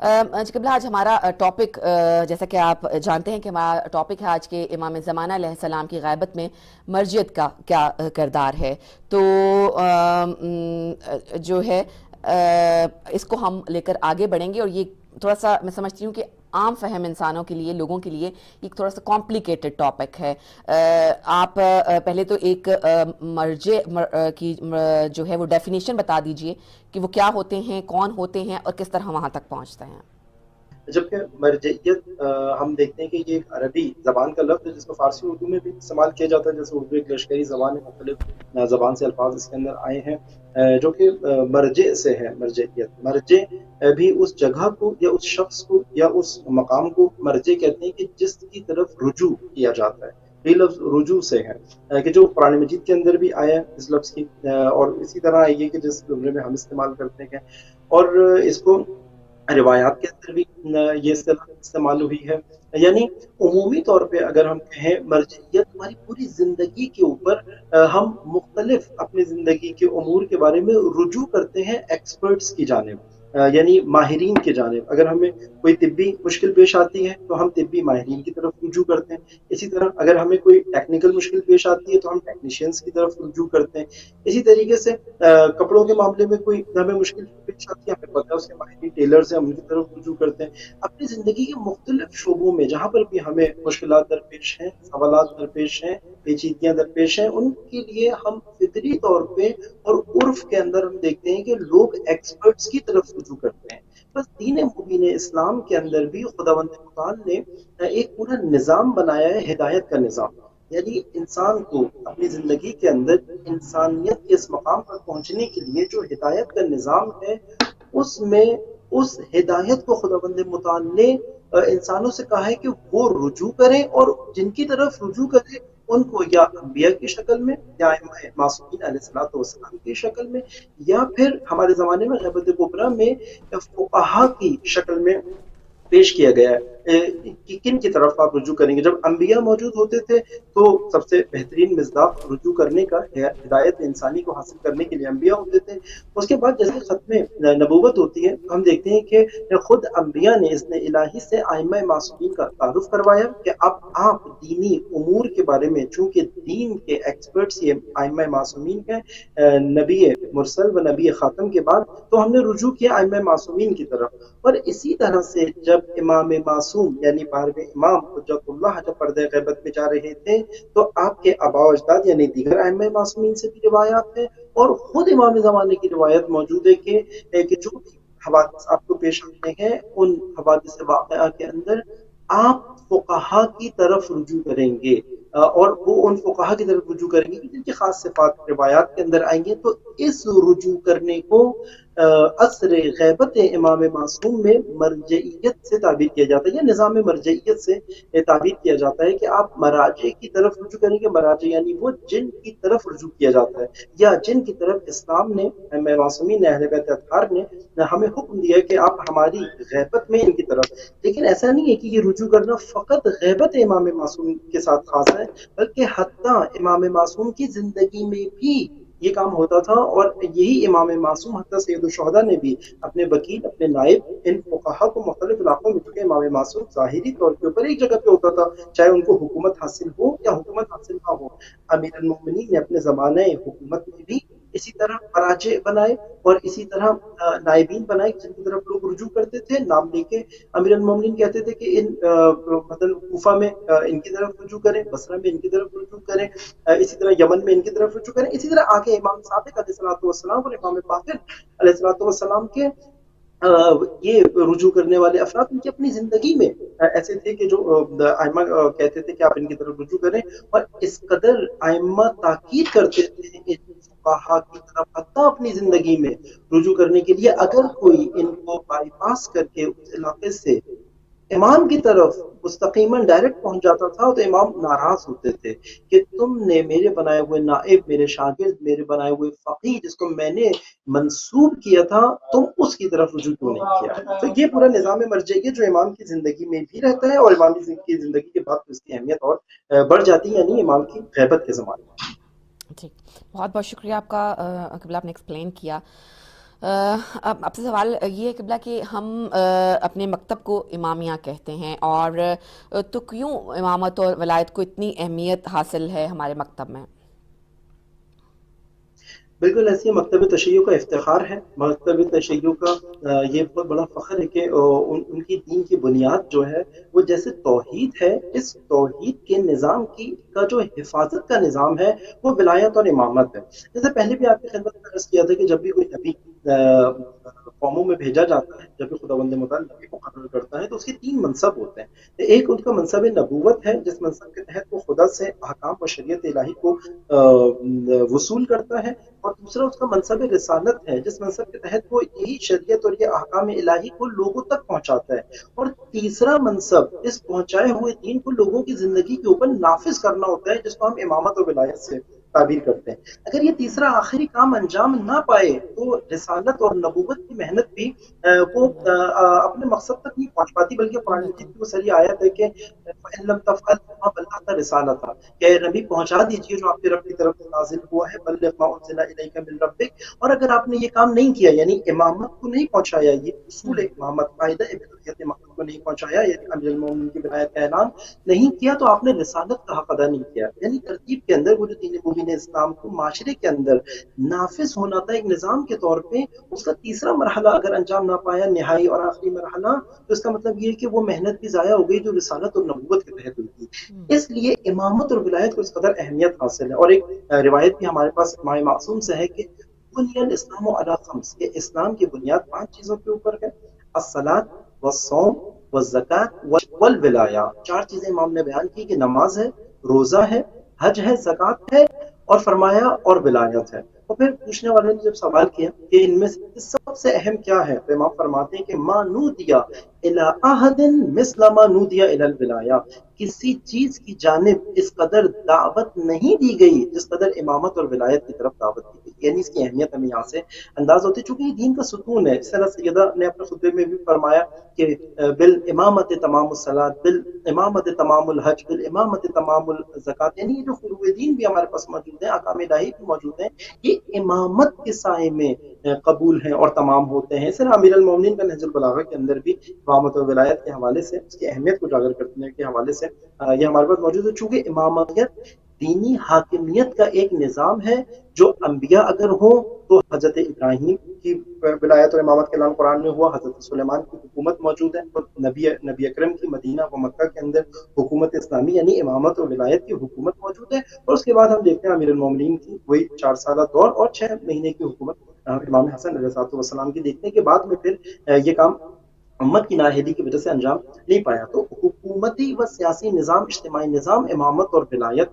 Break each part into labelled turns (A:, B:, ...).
A: قبلہ آج ہمارا ٹاپک، جیسا کہ آپ جانتے ہیں کہ ہمارا ٹاپک ہے آج کے امام زمانہ علیہ السلام کی غیبت میں مرجعیت کا کیا کردار ہے. تو جو ہے اس کو ہم لے کر آگے بڑھیں گے، اور یہ تھوڑا سا میں سمجھتی ہوں کہ عام فہم انسانوں کے لیے، لوگوں کے لیے ایک تھوڑا سا کمپلیکیٹڈ ٹاپک ہے. آپ پہلے تو ایک مرجع کی جو ہے وہ ڈیفینیشن بتا دیجئے کہ وہ کیا ہوتے ہیں، کون ہوتے ہیں، اور کس طرح وہاں تک پہنچتے ہیں.
B: جبکہ مرجعیت ہم دیکھتے ہیں کہ یہ ایک عربی زبان کا لفظ ہے جس کو فارسی اردو میں بھی استعمال کیا جاتا ہے. جیسے اردو ایک لشکری زبان ہے، مختلف زبان سے الفاظ اس کے اندر آئے ہیں جو کہ مرجع سے ہے. مرجعیت، مرجع بھی اس جگہ کو یا اس شخص کو یا اس مقام کو مرجع کہتے ہیں کہ جس کی طرف رجوع کیا جاتا ہے. یہ لفظ رجوع سے ہے کہ جو قرآن مجید کے اندر بھی آیا ہے اس لفظ کی، اور اسی طرح یہ کہ جس جملے میں ہم استعمال کرتے ہیں. اور اس کو روایات کے اندر بھی یہ اصطلاح استعمال ہوئی ہے. یعنی عمومی طور پہ اگر ہم کہیں مرجعیت ہماری پوری زندگی کے اوپر ہم مختلف اپنی زندگی کے امور کے بارے میں رجوع کرتے ہیں ایکسپرٹس کی جانب، یعنی ماہرین کی جانب. اگر ہمیں کوئی طبی مشکل پیش آتی ہے تو ہم طبی ماہرین کی طرف رجوع کرتے ہیں. اسی طرح اگر ہمیں کوئی ٹیکنیکل مشکل پیش آتی ہے تو ہم ٹیکنیشینس کی طرف رجوع کرتے ہیں. اسی طریقے سے کپڑوں کے معاملے میں کوئی ہمیں مشکل پیش آتی ہے، ہمیں پتہ ہے اس کے ماہرین ٹیلر سے ہم ان کی طرف رجوع کرتے ہیں. اپنی زندگی کے مختلف شعبوں میں جہاں پر بھی ہمیں مشکلات درپیش ہیں، سوالات درپیش ہیں، پیچیدگیاں درپیش ہیں، ان کے لیے ہم فطری طور پہ اور عرف کے اندر ہم دیکھتے ہیں کہ لوگ ایکسپرٹس کی طرف رجوع کرتے ہیں. بس دین مبین اسلام کے اندر بھی خداوند متعال نے ایک پورا نظام بنایا ہے، ہدایت کا نظام. یعنی انسان کو اپنی زندگی کے اندر انسانیت کے اس مقام پر پہنچنے کے لیے جو ہدایت کا نظام ہے، اس میں اس ہدایت کو خداوند متعال نے انسانوں سے کہا ہے کہ وہ رجوع کریں، اور جن کی طرف رجوع کریں ان کو یا انبیاء کی شکل میں یا ائمہ معصومین علیہ الصلوۃ والسلام کی شکل میں، یا پھر ہمارے زمانے میں غیبت کبریٰ میں فقہا کی شکل میں پیش کیا گیا ہے کہ کن کی طرف آپ رجوع کریں گے. جب انبیاء موجود ہوتے تھے تو سب سے بہترین مصداق رجوع کرنے کا، ہدایت انسانی کو حاصل کرنے کے لیے انبیاء ہوتے تھے. اس کے بعد جیسے ختم نبوت ہوتی ہے ہم دیکھتے ہیں کہ خود انبیاء نے اذن الہی سے ائمہ معصومین کا تعارف کروایا کہ اب آپ دینی امور کے بارے میں، چونکہ دین کے ایکسپرٹس یہ ائمہ معصومین ہیں نبی مرسل و نبی خاتم کے بعد، تو ہم نے رجوع کیا ائمہ معصومین کی طرف. اور اسی طرح سے جب امام معصوم یعنی 12ویں امام حجت اللہ جب پردہ غیبت میں جا رہے تھے تو آپ کے آباء و اجداد یعنی دیگر ائمہ معصومین سے بھی روایات ہیں، اور خود امام زمانے کی روایت موجود ہے کہ جو بھی حوادث آپ کو پیش آتے ہیں ان حوادث واقعہ کے اندر آپ فقہا کی طرف رجوع کریں گے، اور وہ ان فقہا کی طرف رجوع کریں گے جن کی خاص صفات روایات کے اندر آئیں گے. تو اس رجوع کرنے کو عصر غیبت امام معصوم میں مرجعیت سے تعبیر کیا جاتا ہے، یا نظام مرجعیت سے تعبیر کیا جاتا ہے کہ آپ مراجع کی طرف رجوع کریں گے. مراجع یعنی وہ جن کی طرف رجوع کیا جاتا ہے، یا جن کی طرف اسلام نے، معصومین نے، اہل بیت اطہار نے ہمیں حکم دیا کہ آپ ہماری غیبت میں ان کی طرف. لیکن ایسا نہیں ہے کہ یہ رجوع کرنا فقط غیبت امام معصوم کے ساتھ خاص ہے، بلکہ حتیٰ امام معصوم کی زندگی میں بھی یہ کام ہوتا تھا. اور یہی امام معصوم حتیٰ سید الشہداء نے بھی اپنے وکیل، اپنے نائب، ان فقہا کو مختلف علاقوں میں، چونکہ امام معصوم ظاہری طور کے اوپر ایک جگہ پہ ہوتا تھا چاہے ان کو حکومت حاصل ہو یا حکومت حاصل نہ ہو. امیر المؤمنین نے اپنے زمانے حکومت میں بھی اسی طرح مراجع بنائے اور اسی طرح نائبین بنائے جن کی طرف لوگ رجوع کرتے تھے. نام لے کے امیر المومنین کہتے تھے کہ ان مثلا کوفہ میں ان کی طرف رجوع کریں، بصرہ میں ان کی طرف رجوع کریں، اسی طرح یمن میں ان کی طرف رجوع کریں. اسی طرح آگے امام صادق علیہ الصلوۃ والسلام اور امام باقر علیہ الصلوۃ والسلام کے یہ رجوع کرنے والے افراد ان کی اپنی زندگی میں ایسے تھے کہ جو ائمہ کہتے تھے کہ آپ ان کی طرف رجوع کریں، اور اس قدر ائمہ تاکید کرتے تھے فقہا کی طرف حتیٰ اپنی زندگی میں رجوع کرنے کے لیے. اگر کوئی ان کو بائی پاس کر کے اس علاقے سے امام کی طرف مستقیماً ڈائریکٹ پہنچ جاتا تھا تو امام ناراض ہوتے تھے کہ تم نے میرے بنائے ہوئے نائب، میرے شاگرد، میرے بنائے ہوئے فقیہ جس کو میں نے منسوب کیا تھا، تم اس کی طرف رجوع کیوں نہیں کیا. تو یہ پورا نظام مرجعیت جو امام کی زندگی میں بھی رہتا ہے، اور امام کی زندگی کے بعد اس کی اہمیت اور بڑھ جاتی ہے، یعنی امام کی غیبت کے زمانے میں.
A: ٹھیک، بہت بہت شکریہ آپ کا قبلہ، آپ نے ایکسپلین کیا. اب آپ سے سوال یہ ہے قبلہ کہ ہم اپنے مکتب کو امامیہ کہتے ہیں، اور تو کیوں امامت اور ولایت کو اتنی اہمیت حاصل ہے ہمارے مکتب میں؟
B: بالکل ایسی ہے، مکتب تشیع کا افتخار ہے، مکتب تشیع کا یہ بہت بڑا فخر ہے کہ ان کی دین کی بنیاد جو ہے وہ جیسے توحید ہے، اس توحید کے نظام کا جو حفاظت کا نظام ہے وہ ولایت اور امامت ہے۔ جیسے پہلے بھی آپ کی خدمت میں عرض کیا تھا کہ جب بھی کوئی نبی قوموں میں بھیجا جاتا ہے، جب بھی خداوند متعال نبی مقرر کرتا ہے تو اس کے تین منصب ہوتے ہیں۔ ایک ان کا منصب نبوت ہے، جس منصب کے تحت وہ خدا سے احکام و شریعت الہی کو وصول کرتا ہے، اور دوسرا اس کا منصب رسالت ہے، جس منصب کے تحت وہ یہی شریعت اور یہ احکام الہی کو لوگوں تک پہنچاتا ہے، اور تیسرا منصب اس پہنچائے ہوئے دین کو لوگوں کی زندگی کے اوپر نافذ کرنا ہوتا ہے، جس کو ہم امامت اور ولایت سے تعبیر کرتے ہیں۔ اگر یہ تیسرا آخری کام انجام نہ پائے تو رسالت اور نبوت کی محنت بھی وہ اپنے مقصد تک نہیں پہنچ پاتی، بلکہ قرآن مجید
A: بالکل
B: کی وہ ساری آیت ہے کہ فَإِن لَمْ تَفْعَلْ فَمَا بَلَّغْتَ رِسَالَتَهُ، کہ نبی پہنچا دیجیے جو آپ کے رب کی طرف سے نازل ہوا ہے، بلغ ما انزل الیک من ربک، اور اگر آپ نے یہ کام نہیں کیا، یعنی امامت کو نہیں پہنچایا، یہ اصول امامت قاعدہ ابتدائیت امامت کو نہیں پہنچایا، یعنی امیر المومنین کی ولایت کا اعلان نہیں کیا، تو آپ نے رسالت کا حق ادا نہیں کیا۔ یعنی ترتیب کے اندر وہ جو دین مبین اسلام کو معاشرے کے اندر نافذ ہونا تھا ایک نظام کے طور پہ، اس کا تیسرا مرحلہ اگر انجام نہ پایا، نہائی اور آخری مرحلہ، تو اس کا مطلب یہ ہے کہ وہ محنت بھی ضائع ہو گئی جو رسالت اور نبوت کے تحت ہوئی تھی۔ اس لیے امامت اور ولایت کو اس قدر اہمیت حاصل ہے، اور ایک روایت بھی ہمارے پاس امام معصوم سے ہے کہ بنی الاسلام علی خمس، کہ اسلام کی بنیاد 5 چیزوں کے اوپر ہے: الصلاۃ والصوم والزکوۃ والولایہ۔ 4 چیزیں امام نے بیان کی کہ نماز ہے، روزہ ہے، حج ہے، زکوٰۃ ہے، اور فرمایا اور ولایت ہے۔ اور پھر پوچھنے والے نے جب سوال کیا کہ ان میں سے سب سے اہم کیا ہے، تو امام فرماتے ہیں کہ ما نودیا الی احد مثل ما نودیا الی الولایہ، کسی چیز کی جانب اس قدر دعوت نہیں دی گئی جس قدر امامت اور ولایت کی طرف دعوت دی گئی۔ یعنی اس کی اہمیت ہمیں یہاں سے انداز ہوتی ہے، چونکہ یہ دین کا ستون ہے۔ اس طرح سیدہ نے اپنے خطبے میں بھی فرمایا کہ بالامامت تمام الصلاۃ، بالامامت تمام الحج، بالامامت تمام الزکوٰۃ، یعنی یہ جو فروع دین بھی ہمارے پاس موجود ہیں، احکام الہی بھی موجود ہیں، یہ امامت کے سائے میں قبول ہیں اور تمام ہوتے ہیں۔ اس طرح امیر المومنین کا نہج البلاغہ کے اندر بھی امامت و ولایت کے حوالے سے اس کی اہمیت کو اجاگر کرنے کے حوالے سے یہ ہمارے پاس موجود ہے۔ چونکہ امامیت دینی حاکمیت کا ایک نظام ہے، جو انبیاء اگر ہوں تو حضرت ابراہیم کی ولایت اور امامت کا اعلان قرآن میں ہوا، حضرت سلیمان کی حکومت موجود ہے، اور نبی اکرم کی مدینہ و مکہ کے اندر حکومت اسلامی یعنی امامت اور ولایت کی حکومت موجود ہے، اور اس کے بعد ہم دیکھتے ہیں امیر المومنین کی وہی 4 سالہ دور اور 6 مہینے کی حکومت امام حسن علیہ السلام کی دیکھنے کے بعد میں پھر یہ کام امت کی نااہلی کی وجہ سے انجام نہیں پایا۔ تو حکومتی و سیاسی نظام، اجتماعی نظام، امامت اور ولایت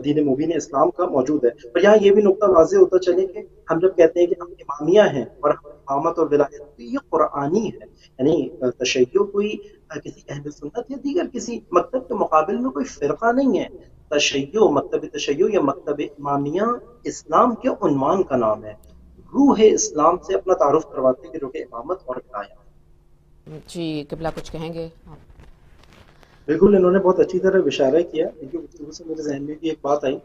B: دین مبین اسلام کا موجود ہے۔ اور یہاں یہ بھی نقطہ واضح ہوتا چلے کہ ہم جب کہتے ہیں کہ ہم امامیہ ہیں اور ہم امامت اور ولایت، تو یہ قرآنی ہے، یعنی تشیع کوئی کسی اہل سنت یا دیگر کسی مکتب کے مقابل میں کوئی فرقہ نہیں ہے۔ تشیع، مکتب تشیع یا مکتب امامیہ اسلام کے عنوان کا نام ہے، روح اسلام سے اپنا تعارف کرواتے ہیں کہ جو کہ امامت اور ولایت۔
A: جی قبلہ کچھ کہیں گے آپ؟
B: بالکل، انہوں نے بہت اچھی طرح اشارہ کیا، کیونکہ گفتگو سے میرے ذہن میں بھی ایک بات آئی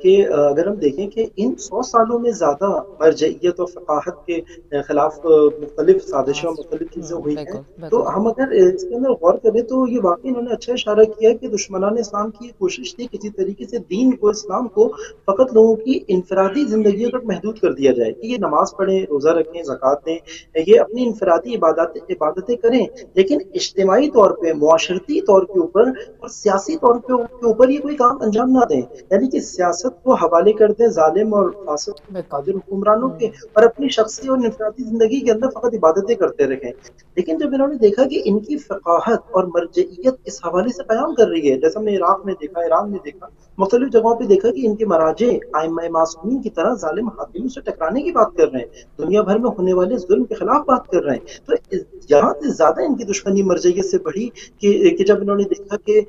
B: کہ اگر ہم دیکھیں کہ ان 100 سالوں میں زیادہ مرجعیت اور فقاہت کے خلاف مختلف سازشیں اور مختلف چیزیں ہوئی ہیں،
A: بالکل
B: تو
A: بالکل
B: ہم اگر اس کے اندر غور کریں تو یہ واقعی انہوں نے اچھا اشارہ کیا کہ دشمنان اسلام کی یہ کوشش تھی کسی طریقے سے دین کو، اسلام کو فقط لوگوں کی انفرادی زندگیوں تک محدود کر دیا جائے، کہ یہ نماز پڑھیں، روزہ رکھیں، زکوٰۃ دیں، یہ اپنی انفرادی عبادتیں کریں، لیکن اجتماعی طور پہ، معاشرتی طور کے اوپر اور سیاسی طور کے اوپر یہ کوئی کام انجام نہ دیں، یعنی کہ سیاست کو حوالے کر دیں ظالم اور فاسق
A: بالکل
B: فاجر حکمرانوں کے، اور اپنی شخصی اور انفرادی زندگی کے اندر فقط عبادتیں کرتے رہیں۔ لیکن جب انہوں نے دیکھا کہ ان کی فقاہت اور مرجعیت اس حوالے سے قیام کر رہی ہے، جیسے ہم نے عراق میں دیکھا، ایران میں دیکھا، مختلف جگہوں پہ دیکھا کہ ان کے مراجع ائمہ معصومین کی طرح ظالم حاکموں سے ٹکرانے کی بات کر رہے ہیں، دنیا بھر میں ہونے والے ظلم کے خلاف بات کر رہے ہیں، تو یہاں سے زیادہ ان کی دشمنی مرجعیت سے بڑھی کہ جب انہوں نے دیکھا کہ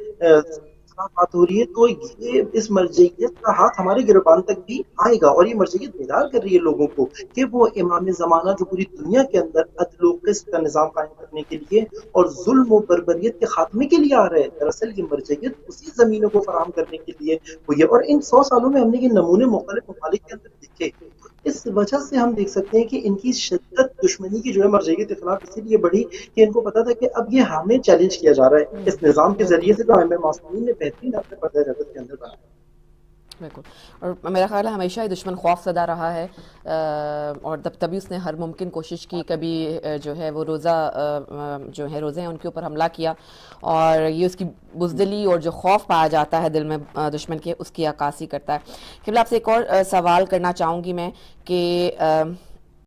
B: بات ہو رہی ہے تو یہ اس مرجعیت کا ہاتھ ہمارے گربان تک بھی آئے گا، اور یہ مرجعیت بیدار کر رہی ہے لوگوں کو کہ وہ امام زمانہ جو پوری دنیا کے اندر عدل و قسط کا نظام قائم کرنے کے لیے اور ظلم و بربریت کے خاتمے کے لیے آ رہے ہیں، دراصل یہ مرجعیت اسی زمینوں کو فراہم کرنے کے لیے ہوئی ہے۔ اور ان 100 سالوں میں ہم نے یہ نمونے مختلف ممالک کے اندر دیکھے، اس وجہ سے ہم دیکھ سکتے ہیں کہ ان کی شدت دشمنی کی جو ہے مرجعیت کے خلاف اسی لیے بڑھی کہ ان کو پتا تھا کہ اب یہ ہمیں چیلنج کیا جا رہا ہے اس نظام کے ذریعے سے، تو ائمہ معصومین نے بہترین اپنے پردہ رجت کے اندر بنایا.
A: بالکل. اور میرا خیال ہے ہمیشہ ہی دشمن خوف زدہ رہا ہے، اور تبھی اس نے ہر ممکن کوشش کی، کبھی جو ہے وہ روزہ جو ہے روزے ہیں ان کے اوپر حملہ کیا، اور یہ اس کی بزدلی اور جو خوف پایا جاتا ہے دل میں دشمن کے، اس کی عکاسی کرتا ہے. قبلہ آپ سے ایک اور سوال کرنا چاہوں گی میں کہ